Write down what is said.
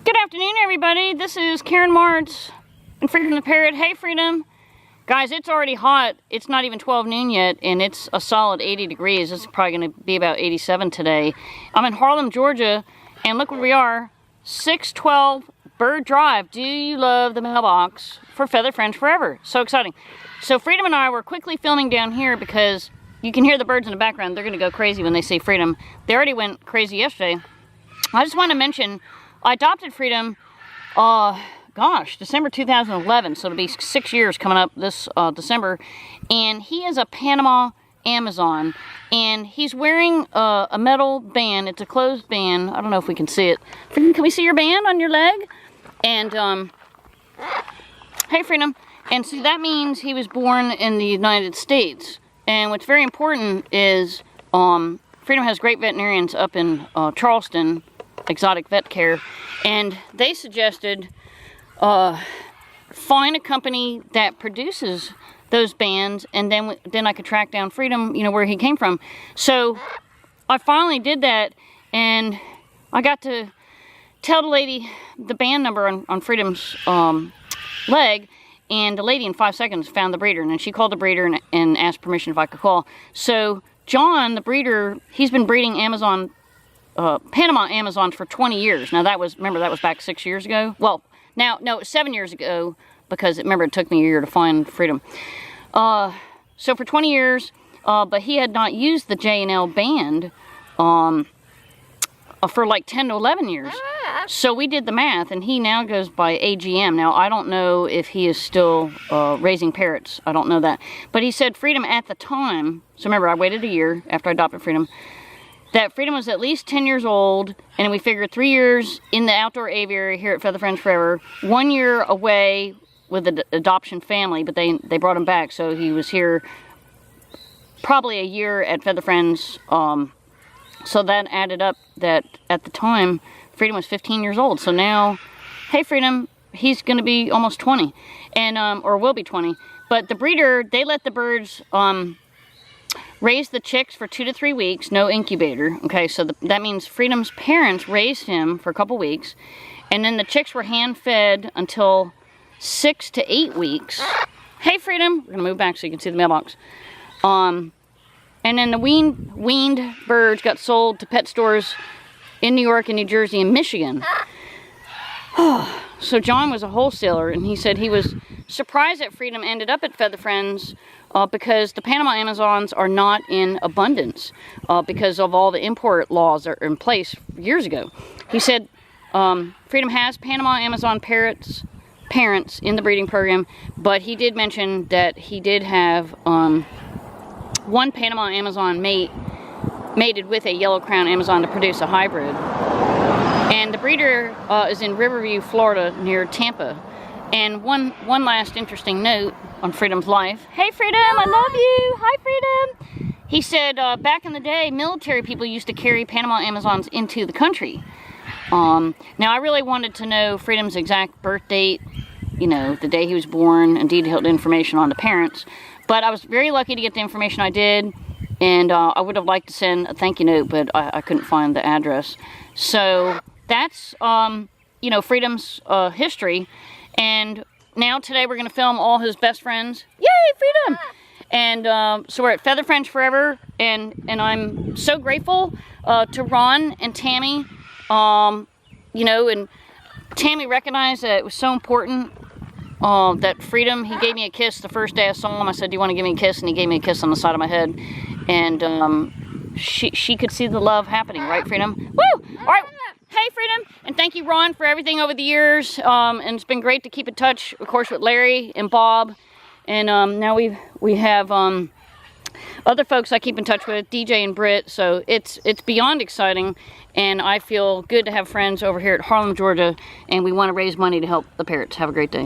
Good afternoon, everybody. This is Karen Martz and Freedom the Parrot. Hey, Freedom. Guys, it's already hot. It's not even 12 noon yet, and it's a solid 80 degrees. This is probably going to be about 87 today. I'm in Harlem, Georgia, and look where we are. 612 Bird Drive. Do you love the mailbox for Feather Friends Forever? So exciting. So Freedom and I were quickly filming down here because you can hear the birds in the background. They're going to go crazy when they see Freedom. They already went crazy yesterday. I just want to mention, I adopted Freedom, December 2011, so it'll be 6 years coming up this December, and he is a Panama Amazon, and he's wearing a metal band. It's a closed band. I don't know if we can see it. Freedom, can we see your band on your leg? And, hey, Freedom. And so that means he was born in the United States, and what's very important is Freedom has great veterinarians up in Charleston, Exotic Vet Care, and they suggested find a company that produces those bands, and then I could track down Freedom, you know, where he came from. So I finally did that, and I got to tell the lady the band number on Freedom's leg, and the lady in 5 seconds found the breeder, and then she called the breeder and asked permission if I could call. So John, the breeder, he's been breeding Panama Amazons for 20 years. Now remember that was back 6 years ago? Well, now, no, 7 years ago, because remember it took me a year to find Freedom. So for 20 years, but he had not used the J&L band for like 10 to 11 years. So we did the math, and he now goes by AGM. Now, I don't know if he is still raising parrots. I don't know that. But he said Freedom at the time, so remember I waited a year after I adopted Freedom, that Freedom was at least 10 years old, and we figured 3 years in the outdoor aviary here at Feather Friends Forever, 1 year away with the adoption family, but they brought him back, so he was here probably a year at Feather Friends. So that added up that at the time, Freedom was 15 years old. So now, hey Freedom, he's going to be almost 20, and or will be 20. But the breeder, they let the birds raised the chicks for 2 to 3 weeks, no incubator. Okay, so that means Freedom's parents raised him for a couple weeks, and then the chicks were hand-fed until 6 to 8 weeks. Hey, Freedom! We're gonna move back so you can see the mailbox. And then the weaned birds got sold to pet stores in New York and New Jersey and Michigan. So John was a wholesaler, and he said he was surprised that Freedom ended up at Feather Friends because the Panama Amazons are not in abundance because of all the import laws that are in place years ago. He said Freedom has Panama Amazon parents in the breeding program, but he did mention that he did have one Panama Amazon mated with a yellow crown Amazon to produce a hybrid. And the breeder is in Riverview, Florida, near Tampa. And one last interesting note on Freedom's life. Hey, Freedom, I love you. Hi, Freedom. He said back in the day, military people used to carry Panama Amazons into the country. Now, I really wanted to know Freedom's exact birth date, you know, the day he was born, and detailed information on the parents. But I was very lucky to get the information I did, and I would have liked to send a thank you note, but I couldn't find the address. So that's, you know, Freedom's history. And now today we're going to film all his best friends. Yay, Freedom! And so we're at Feather Friends Forever, and I'm so grateful to Ron and Tammy, you know, and Tammy recognized that it was so important that Freedom, he gave me a kiss the first day I saw him. I said, do you want to give me a kiss? And he gave me a kiss on the side of my head. And she could see the love happening, right, Freedom? Woo! All right. Hey, Freedom, and thank you, Ron, for everything over the years. And it's been great to keep in touch, of course, with Larry and Bob. And now we have other folks I keep in touch with, DJ and Britt. So it's beyond exciting, and I feel good to have friends over here at Harlem, Georgia, and we want to raise money to help the parrots. Have a great day.